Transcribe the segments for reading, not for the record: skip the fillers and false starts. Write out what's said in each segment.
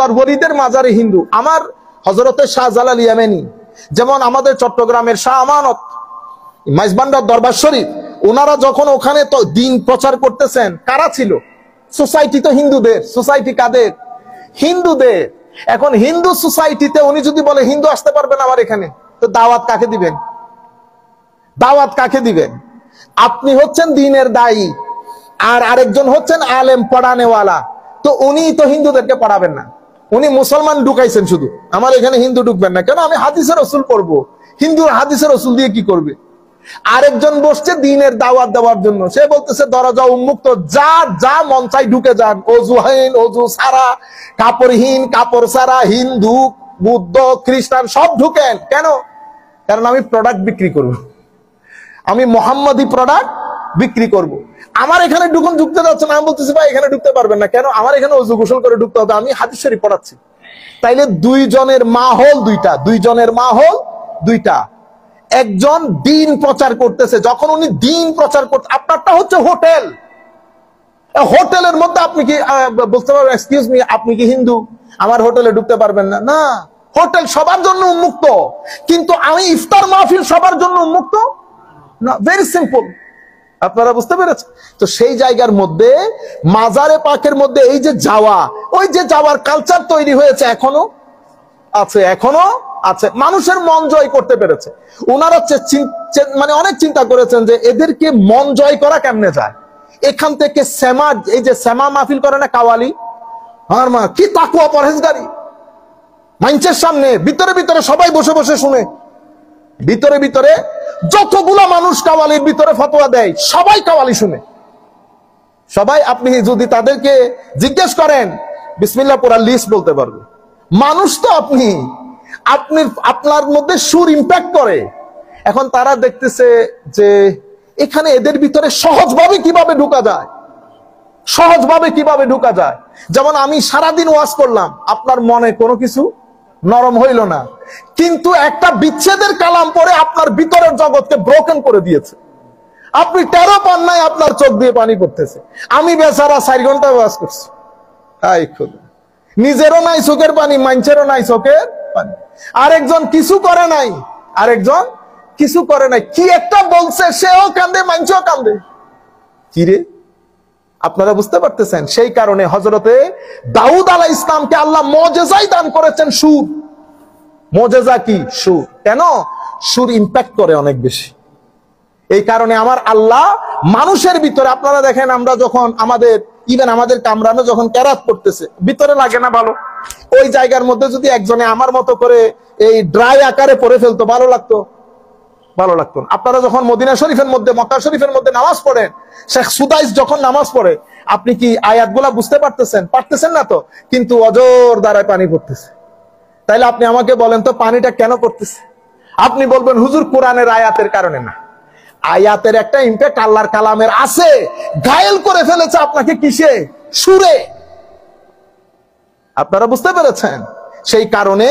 আল্লাহর ওলিদের মাজারে হিন্দু। আমার হযরতে শাহজালাল ইয়ামানি, যেমন আমাদের চট্টগ্রামের শাহ আমানত, মাইজবান্ডার দরবার শরীফ, ওনারা যখন ওখানে তো দিন প্রচার করতেছেন, কারা ছিল? সোসাইটি তো হিন্দুদের। সোসাইটি কাদের? হিন্দুদের। এখন হিন্দু সোসাইটিতে উনি যদি বলে হিন্দু আসতে পারবেন আমার এখানে, তো দাওয়াত কাকে দিবেন? দাওয়াত কাকে দিবেন? আপনি হচ্ছেন দ্বীনের দায়ী, আর আরেকজন হচ্ছেন আলেম পড়ানেওয়ালা। তো উনি তো হিন্দুদেরকে পড়াবেন না, উনি মুসলমান ঢুকাইছেন শুধু। আমার এখানে হিন্দু ঢুকবেন না কেন? আমি হাদিসের রসুল পড়বো। হিন্দুর হাদিসের রসুল দিয়ে কি করবে? আরেকজন বসছে দ্বীনের দাওয়াত দেওয়ার জন্য, সে বলতেছে দরজা উন্মুক্ত, যা যা মন চাই ঢুকে যান, অজুহীন অজু সারা, কাপড়হীন কাপড় সারা, হিন্দু বুদ্ধ খ্রিস্টান সব ঢুকেন। কেন? কারণ আমি প্রোডাক্ট বিক্রি করব, আমি মোহাম্মদী প্রোডাক্ট বিক্রি করব। আমার এখানে ঢুকতে যাচ্ছে না। আমি বলতেছি ভাই এখানে ঢুকতে পারবেন না। কেন? আমার এখানে অজু গোসল করে ঢুকতে হবে, আমি হাদিস শরীফ পড়াচ্ছি। তাইলে দুইজনের মাহল দুইটা, দুইজনের মাহল দুইটা। একজন দ্বীন প্রচার করতেছে, যখন উনি দ্বীন প্রচার করতে, আপনারটা হচ্ছে হোটেল। হোটেলের মধ্যে আপনি কি বলতে পারবেন এক্সকিউজ মি আপনি কি হিন্দু, আমার হোটেলে ঢুকতে পারবেন না? না, হোটেল সবার জন্য উন্মুক্ত, কিন্তু আমি ইফতার মাহফিল সবার জন্য উন্মুক্ত না। Very simple. আপনারা বুঝতে পেরেছেন? তো সেই জায়গার মধ্যে মাজারে পাকের মধ্যে এই যে যাওয়া, ওই যে যাওয়ার কালচার তৈরি হয়েছে, এখনো আছে, এখনো আছে। মানুষের মন জয় করতে পেরেছে। ওনারা মানে অনেক চিন্তা করেছেন যে এদেরকে মন জয় করা কেমনে যায়। এখান থেকে শ্যামা, এই যে শ্যামা মাহফিল করে না কাওয়ালি, আমার মা কি তাকুয়া পরহেজগারি, মানুষের সামনে ভিতরে ভিতরে সবাই বসে বসে শুনে, ভিতরে ভিতরে যতগুলা মানুষ কাওয়ালির ভিতরে ফতোয়া দেয় সবাই কাওয়ালি শুনে, সবাই। আপনি যদি তাদেরকে জিজ্ঞেস করেন বিসমিল্লাহ পুরা লিস্ট বলতে পারবে। মানুষ তো আপনি আপনার মধ্যে সুর ইম্প্যাক্ট করে। এখন তারা দেখতেছে যে এখানে এদের ভিতরে সহজভাবে কিভাবে ঢোকা যায়, সহজভাবে কিভাবে ঢোকা যায়। যেমন আমি সারাদিন ওয়াজ করলাম, আপনার মনে কোনো কিছু নরম হইল না, কিন্তু একটা বিচ্ছেদের কালাম পড়ে আপনার ভিতরের জগৎকে ব্রোকেন করে দিয়েছে। আপনি টেরও পান নাই, আপনার চোখ দিয়ে পানি পড়তেছে। আমি বেচারা 4 ঘন্টা ওয়াজ করছি, নিজেরও নাই চোখের পানি, মানুষেরও নাই চোখের পানি। আরেকজন কিছু করে নাই, আরেকজন কিছু করে নাই, কি একটা বলছে সেও কান্দে, মানুষও কান্দে। কি রে? আপনারা বুঝতে পারতেছেন? সেই কারণে হযরতে দাউদ আলাইহিস ইসলামকে আল্লাহ মুজিজাই দান করেছেন সুর। মুজিজা কি? সুর। কেন? সুর ইম্প্যাক্ট করে অনেক বেশি। এই কারণে আমার আল্লাহ মানুষের ভিতরে, আপনারা দেখেন আমরা যখন আমাদের আমাদের কামরানো যখন কেরাত করতেছে, ভিতরে লাগে না ভালো? ওই জায়গার মধ্যে যদি একজনে আমার মতো করে এই ড্রাই আকারে পড়ে ফেলতো, ভালো লাগতো? ভালো লাগতো না। আপনারা যখন মদিনা শরীফের মধ্যে, মক্কা শরীফের মধ্যে নামাজ পড়েন, শেখ সুদাইস যখন নামাজ পড়ে, আপনি কি আয়াতগুলা বুঝতে পারতেছেন? পারতেছেন না তো, কিন্তু অজর দ্বারায় পানি পড়তেছে। তাইলে আপনি আমাকে বলেন তো পানিটা কেন পড়তেছে? আপনি বলবেন হুজুর কোরআনের আয়াতের কারণে। না, আয়াতের একটা ইম্প্যাক্ট আল্লাহর কালামের আছে, ঘায়েল করে ফেলেছে আপনাকে কিসে? সুরে। আপনারা বুঝতে পেরেছেন? সেই কারণে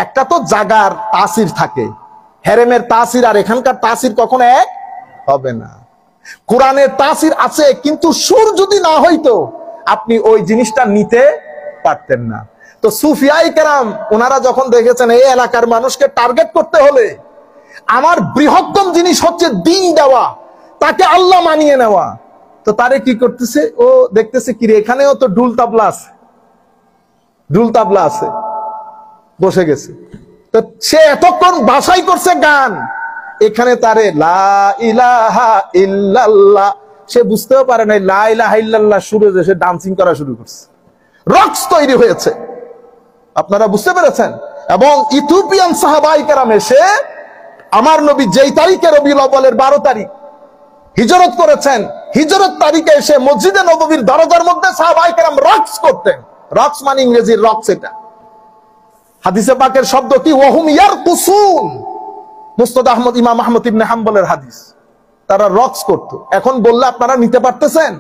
একটা তো জাগার তাসির থাকে, হেরেমের তাসির আর এখানকার তাসির কখনো এক হবে না। কোরআনের তাসির আছে, কিন্তু সুর যদি না হইতো আপনি ওই জিনিসটা নিতে পারতেন না। তো সুফিয়াই কেরাম ওনারা যখন দেখেছেন এই এলাকার মানুষকে টার্গেট করতে হলে আমার বৃহত্তম জিনিস হচ্ছে দিন দেওয়া, তাকে আল্লাহ মানিয়ে নেওয়া, তো তারে কি করতেছে? ও দেখতেছে কি রে, এখানেও তো ঢুল তাবলা আছে, ঢুল তাবলা আছে, বসে গেছে। তো সে এতক্ষণ বাছাই করছে গান, এখানে তারে লা ইলাহা ইল্লাল্লাহ, সে বুঝতেও পারে নাই লা ইলাহা ইল্লাল্লাহ সুরে সে ডান্সিং করা শুরু করছে, রক্স তৈরি হয়েছে। আপনারা বুঝতে পেরেছেন? এবং ইথিওপিয়ান সাহাবায়ে কেরাম এসে আমার নবী যেই তারিখে রবিউল আউয়ালের 12 তারিখ হিজরত করেছেন, হিজরত তারিখে এসে মসজিদে নববীর দরজার মধ্যে সাহাবায়ে কেরাম রক্স করতেন। রক্স মানে ইংরেজির রক্স, এটা হাদিসে পাকের শব্দ কি? ওয়াহুম ইয়ারকুসুন। মুসনাদ আহমদ, ইমাম আহমদ ইবনে হাম্বলের হাদিস। তারা রক্স করত। এখন বললে আপনারা নিতে পারতেছেন?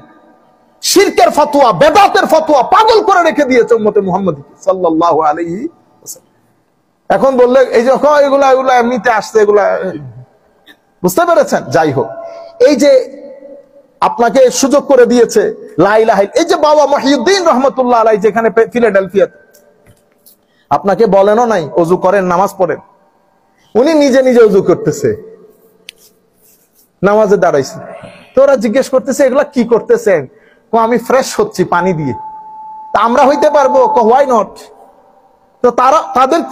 শিরকের ফতোয়া, বেদাতের ফতোয়া পাগল করে রেখে দিয়েছে উম্মতে মুহাম্মদী সাল্লাল্লাহু আলাইহি ওয়াসাল্লাম। এখন বললে এই যে এগুলা এগুলা এমনিতে আসছে, এগুলা বুঝতে পেরেছেন? যাই হোক, এই যে আপনাকে সুযোগ করে দিয়েছে লা ইলাহা, এই যে বাবা মহিউদ্দিন রহমাতুল্লাহ আলাইহি যেখানে ফিলাডেলফিয়াতে আপনাকে বলেনও নাই অজু করেন, নামাজ পড়েন। উনি নিজে নিজে অজু করতেছে, নামাজে দাঁড়াইছে। তো ওরা জিজ্ঞেস করতেছে এগুলা কি করতেছেন? আমি ফ্রেশ হচ্ছি পানি দিয়ে। তা আমরা হইতে পারবো? Why not. তো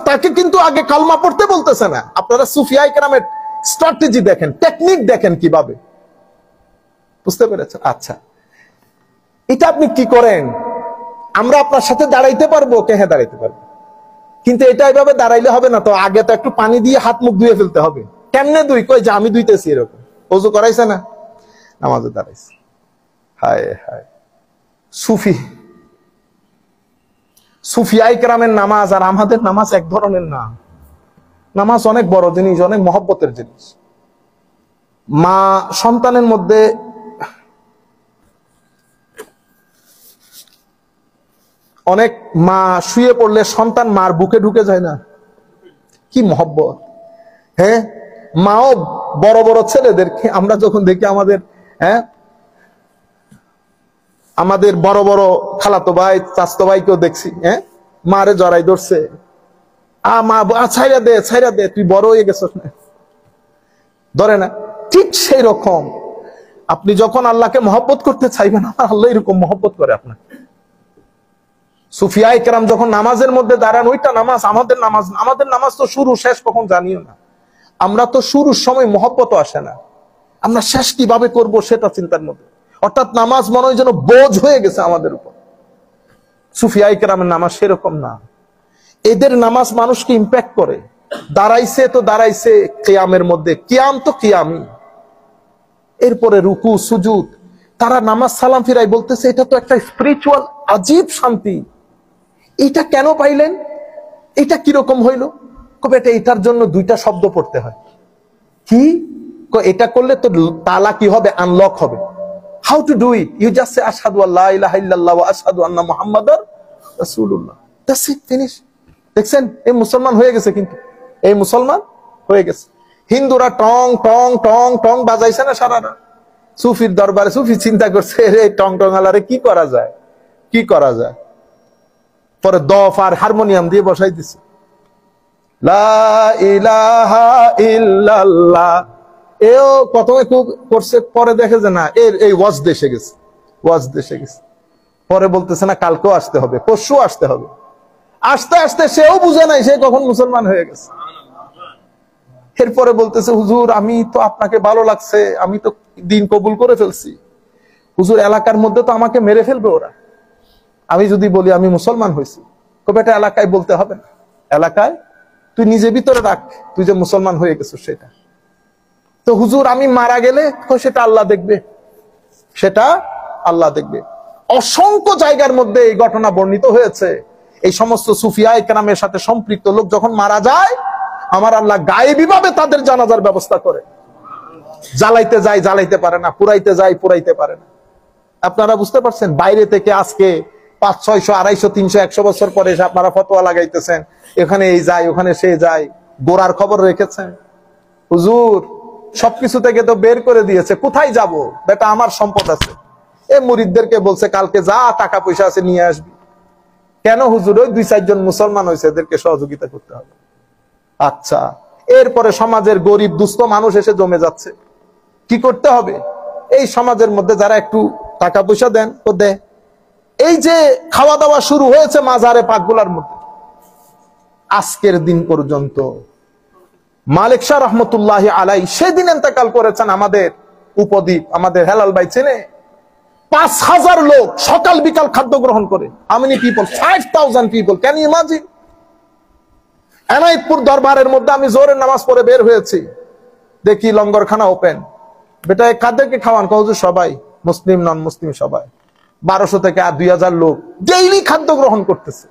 তাকে কিন্তু আগে কালমা পড়তে বলতেছে না। আপনারা সুফিয়া ইকরামের স্ট্র্যাটেজি দেখেন, টেকনিক দেখেন কিভাবে, বুঝতে পেরেছেন? আচ্ছা, এটা আপনি কি করেন? আমরা আপনার সাথে দাঁড়াইতে পারবো? হ্যাঁ, দাঁড়াইতে পারবো, কিন্তু এটা এইভাবে দাঁড়াইলে হবে না তো, আগে তো একটু পানি দিয়ে হাত মুখ ধুয়ে ফেলতে হবে। কেমনে দুই? কই যে আমি ধুইতেছি, এরকম ওযু করাইছে না, নামাজে দাঁড়াইছে। হায় হায়, সুফিয়া ইকরামের নামাজ আর আমাদের নামাজ এক ধরনের না। নামাজ অনেক বড় জিনিস, অনেক মহব্বতের জিনিস। মা সন্তানের মধ্যে অনেক মা শুয়ে পড়লে সন্তান মার বুকে ঢুকে যায় না, কি মহব্বত। হ্যাঁ, মাও বড় বড় ছেলেদেরকে আমরা যখন দেখি, আমাদের বড় বড় খালাতো ভাই চাচতো ভাইকেও দেখছি, মারে জড়াই ধরছে, মা ছাইরা দে তুই বড় হয়ে গেছিস না, ধরে না। ঠিক সেই রকম আপনি যখন আল্লাহকে মহব্বত করতে চাইবেন, আল্লাহ এরকম মহব্বত করে আপনাকে। সুফিয়া ইকরাম যখন নামাজের মধ্যে দাঁড়ান, ওইটা নামাজ। আমাদের নামাজ তো শুরু শেষ কখন জানিও না। আমরা তো শুরুর সময় মহব্বত আসে না, আমরা শেষ কিভাবে করব সেটা চিন্তার মধ্যে। অর্থাৎ নামাজ মনে হয় যেন বোঝ হয়ে গেছে আমাদের উপর। সুফিয়া ইকরামের নামাজ সেরকম না। এদের নামাজ মানুষকে ইম্প্যাক্ট করে। দাঁড়াইছে তো দাঁড়াইছে কিয়ামের মধ্যে, কিয়াম তো কিয়ামই, এরপরে রুকু সুজুদ। তারা নামাজ সালাম ফিরাই বলতেছে এটা তো একটা স্পিরিচুয়াল আজীব শান্তি। এটা কেন পাইলেন? এটা কিরকম হইল? কবে এটা, এটার জন্য দুইটা শব্দ পড়তে হয়। কি? এটা করলে তো তালা কি হবে? আনলক হবে। How to do it? You just say আশহাদু আল্লা ইলাহা ইল্লাল্লাহ ওয়া আশহাদু আন্না মুহাম্মাদার রাসূলুল্লাহ। That's it, finish. দেখছেন, এই মুসলমান হয়ে গেছে, কিন্তু এই মুসলমান হয়ে গেছে। হিন্দুরা টং টং টং টং বাজাইছে না সারা রাত। সুফির দরবারে সুফি চিন্তা করছে, এই টং টং আলারে কি করা যায়, কি করা যায়। পরে দফ আর হারমোনিয়াম দিয়ে বসাই দিছে, লা ইলাহা ইল্লাল্লাহ। এও প্রথমে খুব করছে, পরে দেখে যে না, এই ওয়াজ দেশে গেছে, ওয়াজ দেশে গেছে। পরে বলতেছে না, কালকেও আসতে হবে, পরশু আসতে হবে। আস্তে আস্তে সেও বুঝে নাই সে কখন মুসলমান হয়ে গেছে। এরপরে বলতেছে, হুজুর আমি তো আপনাকে ভালো লাগছে, আমি তো দিন কবুল করে ফেলছি। হুজুর এলাকার মধ্যে তো আমাকে মেরে ফেলবে ওরা, আমি যদি বলি আমি মুসলমান হয়েছি। কবে এটা এলাকায় বলতে হবে না, এলাকায় তুই নিজে ভিতরে রাখ, তুই যে মুসলমান হয়ে গেছিস সেটা। তো হুজুর আমি মারা গেলে, সেটা আল্লাহ দেখবে, সেটা আল্লাহ দেখবে। অসংখ্য জায়গার মধ্যে এই ঘটনা বর্ণিত হয়েছে। এই সমস্ত সুফিয়া ইকরামের সাথে সম্পৃক্ত লোক যখন মারা যায়, আমার আল্লাহ গায়েবী ভাবে তাদের জানাজার ব্যবস্থা করে। জ্বালাইতে যায় জ্বালাইতে পারে না, পুরাইতে যায় পুরাইতে পারে না। আপনারা বুঝতে পারছেন? বাইরে থেকে আজকে 500, 600, 250, 300, 100 বছর পরে এসে আপনারা ফতোয়া লাগাইতেছেন, এখানে এই যায় ওখানে সে যায়। গোড়ার খবর রেখেছেন? হুজুর সবকিছু থেকে তো বের করে দিয়েছে, কোথায় যাব বেটা, আমার সম্পদ আছে। এ মুরিদদেরকে বলছে কালকে যা টাকা পয়সা আছে নিয়ে আসবি। কেন হুজুর? ওই 2-4 জন মুসলমান হয়েছে, এদেরকে সহযোগিতা করতে হবে। আচ্ছা, এরপরে সমাজের গরিব দুস্থ মানুষ এসে জমে যাচ্ছে, কি করতে হবে? এই সমাজের মধ্যে যারা একটু টাকা পয়সা দেন তো দে। এই যে খাওয়া দাওয়া শুরু হয়েছে মাজারে পাকগুলার মধ্যে, আজকের দিন পর্যন্ত মালিক শাহ রহমতুল্লাহ আলাই সেদিন ইন্তেকাল করেছেন আমাদের উপদ্বীপ, আমাদের হেলাল ভাই চেনে। 5000 লোক সকাল বিকাল খাদ্য গ্রহণ করে। How many people? 5000 people. Can you imagine? Enayetpur দরবারের মধ্যে আমি জোহরের নামাজ পড়ে বের হয়েছি, দেখি লঙ্গরখানা ওপেন। বেটা কাদেরকে খাওয়ান? হুজুর সবাই, মুসলিম নন মুসলিম সবাই। 1200 থেকে আর 2000 লোক ডেইলি খাদ্য গ্রহণ করতেছে।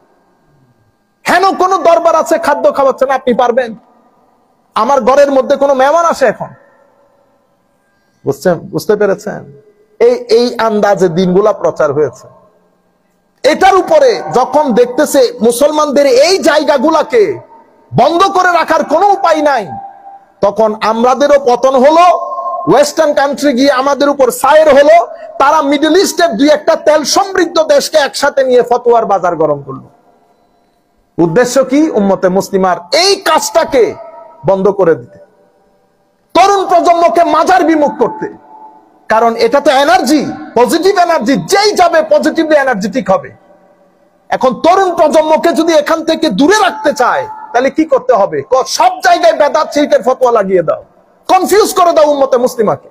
হেন কোন দরবার আছে খাদ্য খাওয়াচ্ছেন? আপনি পারবেন? আমার ঘরের মধ্যে কোনো মেহমান আসে এখন? বুঝতে পেরেছেন? এই আন্দাজে দিনগুলা প্রচার হয়েছে। এটার উপরে যখন দেখতেছে মুসলমানদের এই জায়গাগুলাকে বন্ধ করে রাখার কোনো উপায় নাই, তখন আমাদেরও পতন হলো। ওয়েস্টার্ন কান্ট্রি গিয়ে আমাদের উপর সায়ের হলো। তারা মিডল ইস্টের 2-1টা তেল সমৃদ্ধ দেশকে একসাথে নিয়ে ফতোয়ার বাজার গরম করলো। উদ্দেশ্য কি? উম্মতে মুসলিমার এই কাজটাকে বন্ধ করে দিতে, তরুণ প্রজন্মকে মাজার বিমুখ করতে। কারণ এটা তো এনার্জি, পজিটিভ এনার্জি, যেই যাবে পজিটিভলি এনার্জেটিক হবে। এখন তরুণ প্রজন্মকে যদি এখান থেকে দূরে রাখতে চায়, তাহলে কি করতে হবে? সব জায়গায় বেদাত শিরকের ফতোয়া লাগিয়ে দাও, কনফিউজ করে দাও উম্মতে মুসলিমাকে।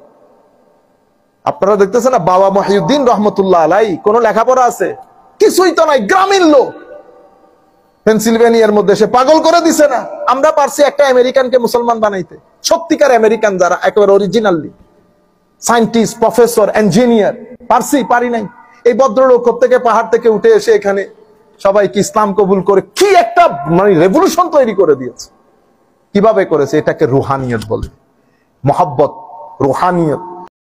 আপনারা দেখতেছেন না, বাবা মহিউদ্দিন রহমতুল্লাহ আলাই কোন লেখাপড়া আছে? কিছুই তো নাই, গ্রামীণ লোক। পেনসিলভেনিয়ার মধ্যে সে পাগল করে দিছে না? আমরা পারছি একটা আমেরিকানকে মুসলমান বানাইতে, সত্যিকার আমেরিকান যারা একেবারে অরিজিনালি সায়েন্টিস্ট, প্রফেসর, ইঞ্জিনিয়ার, পারছি? পারি নাই। এই ভদ্রলোক থেকে পাহাড় থেকে উঠে এসে এখানে সবাইকে ইসলাম কবুল করে কি একটা মানে রেভলিউশন তৈরি করে দিয়েছে। কিভাবে করেছে? এটাকে রুহানিয়ত বলে, মহব্বত, রুহানিয়ত।